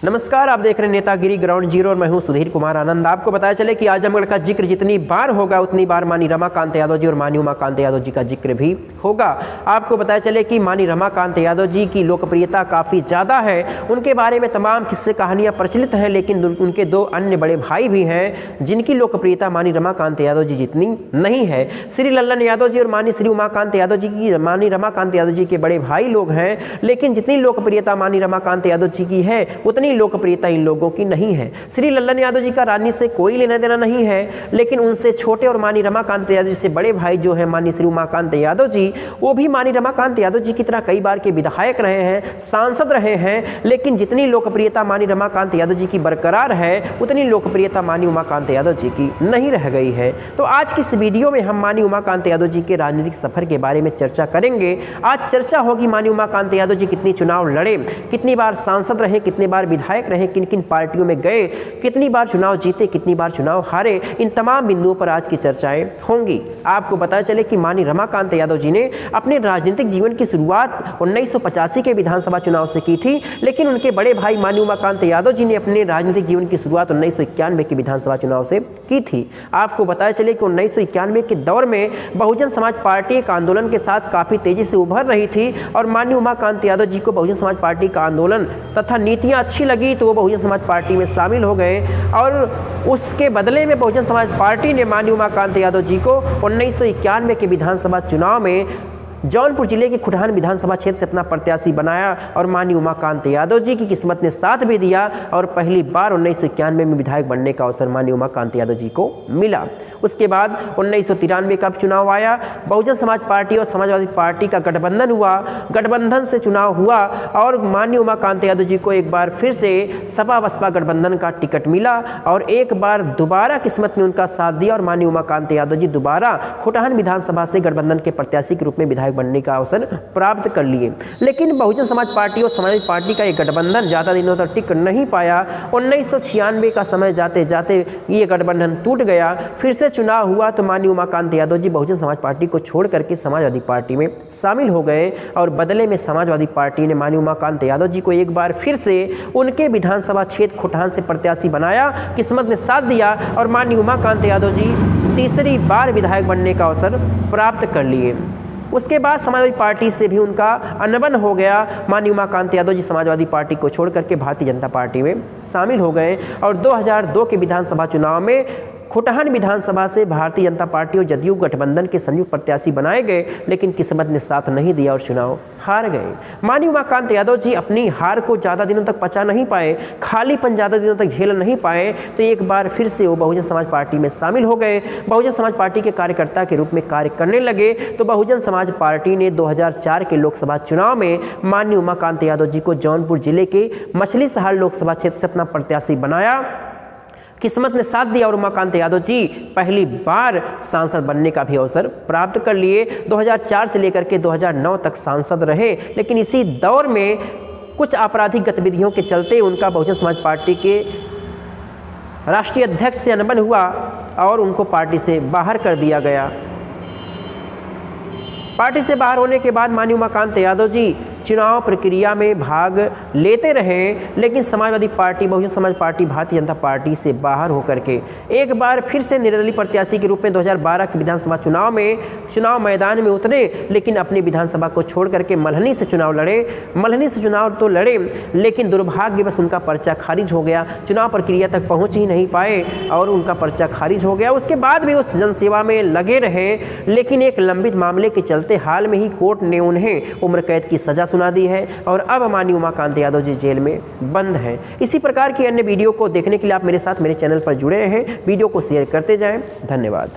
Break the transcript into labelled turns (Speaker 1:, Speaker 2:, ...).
Speaker 1: नमस्कार, आप देख रहे हैं नेतागिरी ग्राउंड जीरो और मैं हूं सुधीर कुमार आनंद। आपको बताया चले कि आजमगढ़ का जिक्र जितनी बार होगा उतनी बार मानी रमाकांत यादव जी और मानी उमाकांत यादव जी का जिक्र भी होगा। आपको बताया चले कि मानी रमाकांत यादव जी की लोकप्रियता काफ़ी ज़्यादा है। उनके बारे में तमाम किस्से कहानियाँ प्रचलित हैं, लेकिन उनके दो अन्य बड़े भाई भी हैं जिनकी लोकप्रियता मानी रमाकांत यादव जी जितनी नहीं है। श्री लल्लन यादव जी और मानी श्री उमाकांत यादव जी की मानी रमाकांत यादव जी के बड़े भाई लोग हैं, लेकिन जितनी लोकप्रियता मानी रमाकांत यादव जी की है उतनी लोकप्रियता इन लोगों की नहीं है। श्री लल्लन यादव जी का राजनीति से कोई लेना देना नहीं है, लेकिन उनसे छोटे और मानी रमाकांत यादव जी से बड़े भाई जो है मानी श्री उमाकांत यादव जी, वो भी मानी रमाकांत यादव जी की तरह कई बार के विधायक रहे हैं, सांसद रहे हैं, लेकिन जितनी लोकप्रियता मानी रमाकांत यादव जी की बरकरार है उतनी लोकप्रियता मानी उमाकांत यादव जी की नहीं रह गई है। तो आज की इस वीडियो में हम मानी उमाकांत यादव जी के राजनीतिक सफर के बारे में चर्चा करेंगे। आज चर्चा होगी मानी उमाकांत यादव जी कितनी चुनाव लड़े, कितनी बार सांसद रहे, कितने बार विधायक रहे, किन किन पार्टियों में गए, कितनी बार चुनाव जीते, कितनी बार चुनाव हारे। इन तमाम बिंदुओं पर आज की चर्चाएं होंगी। आपको पता चले कि मानी रमाकांत यादव जी ने अपने राजनीतिक जीवन की शुरुआत 1985 के विधानसभा चुनाव से की थी, लेकिन उनके बड़े भाई मानी उमाकांत यादव जी ने अपने राजनीतिक जीवन की शुरुआत 1991 के विधानसभा चुनाव से की थी। आपको बताया चले कि 1991 के दौर में बहुजन समाज पार्टी एक आंदोलन के साथ काफ़ी तेजी से उभर रही थी और मानी उमाकांत यादव जी को बहुजन समाज पार्टी का आंदोलन तथा नीतियाँ अच्छी लगी तो वो बहुजन समाज पार्टी में शामिल हो गए और उसके बदले में बहुजन समाज पार्टी ने मानी उमाकांत यादव जी को 1991 के विधानसभा चुनाव में जौनपुर जिले के खुटहान विधानसभा क्षेत्र से अपना प्रत्याशी बनाया और मानी उमाकांत यादव जी की किस्मत ने साथ भी दिया और पहली बार 1991 में विधायक बनने का अवसर मानी उमाकांत यादव जी को मिला। उसके बाद 1993 का चुनाव आया, बहुजन समाज पार्टी और समाजवादी पार्टी का गठबंधन हुआ, गठबंधन से चुनाव हुआ और मानी उमाकांत यादव जी को एक बार फिर से सपा बसपा गठबंधन का टिकट मिला और एक बार दोबारा किस्मत ने उनका साथ दिया और मानी उमाकांत यादव जी दोबारा खुटहान विधानसभा से गठबंधन के प्रत्याशी के रूप में विधायक बनने का अवसर प्राप्त कर लिए। लेकिन बहुजन समाज पार्टी और समाजवादी पार्टी का ये गठबंधन ज़्यादा दिनों तक टिक नहीं पाया। 1996 का समय जाते जाते ये गठबंधन टूट गया। फिर से चुनाव हुआ तो मानी उमाकांत यादव जी बहुजन समाज पार्टी को छोड़ करके समाजवादी पार्टी में शामिल हो गए और बदले में समाजवादी पार्टी ने मानी उमाकांत यादव जी को एक बार फिर से उनके विधानसभा क्षेत्र खुटहान से प्रत्याशी बनाया, किस्मत ने साथ दिया और मानी उमाकांत यादव जी तीसरी बार विधायक बनने का अवसर प्राप्त कर लिए। उसके बाद समाजवादी पार्टी से भी उनका अनबन हो गया। मानी उमाकांत यादव जी समाजवादी पार्टी को छोड़ करके भारतीय जनता पार्टी में शामिल हो गए और 2002 के विधानसभा चुनाव में खुटहान विधानसभा से भारतीय जनता पार्टी और जदयू गठबंधन के संयुक्त प्रत्याशी बनाए गए, लेकिन किस्मत ने साथ नहीं दिया और चुनाव हार गए। मानी उमाकांत यादव जी अपनी हार को ज़्यादा दिनों तक पचा नहीं पाए, खालीपन ज़्यादा दिनों तक झेल नहीं पाए, तो एक बार फिर से वो बहुजन समाज पार्टी में शामिल हो गए। बहुजन समाज पार्टी के कार्यकर्ता के रूप में कार्य करने लगे तो बहुजन समाज पार्टी ने 2004 के लोकसभा चुनाव में मानी उमाकांत यादव जी को जौनपुर जिले के मछली शहर लोकसभा क्षेत्र से अपना प्रत्याशी बनाया, किस्मत ने साथ दिया और उमाकांत यादव जी पहली बार सांसद बनने का भी अवसर प्राप्त कर लिए। 2004 से लेकर के 2009 तक सांसद रहे, लेकिन इसी दौर में कुछ आपराधिक गतिविधियों के चलते उनका बहुजन समाज पार्टी के राष्ट्रीय अध्यक्ष से अनबन हुआ और उनको पार्टी से बाहर कर दिया गया। पार्टी से बाहर होने के बाद मानी उमाकांत यादव जी चुनाव प्रक्रिया में भाग लेते रहे, लेकिन Samajwadi party, Bahujan Samaj party, Bharatiya Janata party से बाहर होकर के एक बार फिर से निर्दलीय प्रत्याशी के रूप में 2012 के विधानसभा चुनाव मैदान में उतरे, लेकिन अपनी विधानसभा को छोड़ करके मल्हनी से चुनाव लड़े। मल्हनी से चुनाव तो लड़े, लेकिन दुर्भाग्यवश उनका पर्चा खारिज हो गया, चुनाव प्रक्रिया तक पहुँच ही नहीं पाए और उनका पर्चा खारिज हो गया। उसके बाद भी उस जनसेवा में लगे रहे, लेकिन एक लंबित मामले के चलते हाल में ही कोर्ट ने उन्हें उम्र कैद की सजा सुना दी है और अब मानी उमाकांत यादव जी जेल में बंद हैं। इसी प्रकार की अन्य वीडियो को देखने के लिए आप मेरे साथ मेरे चैनल पर जुड़े रहें, वीडियो को शेयर करते जाएं। धन्यवाद।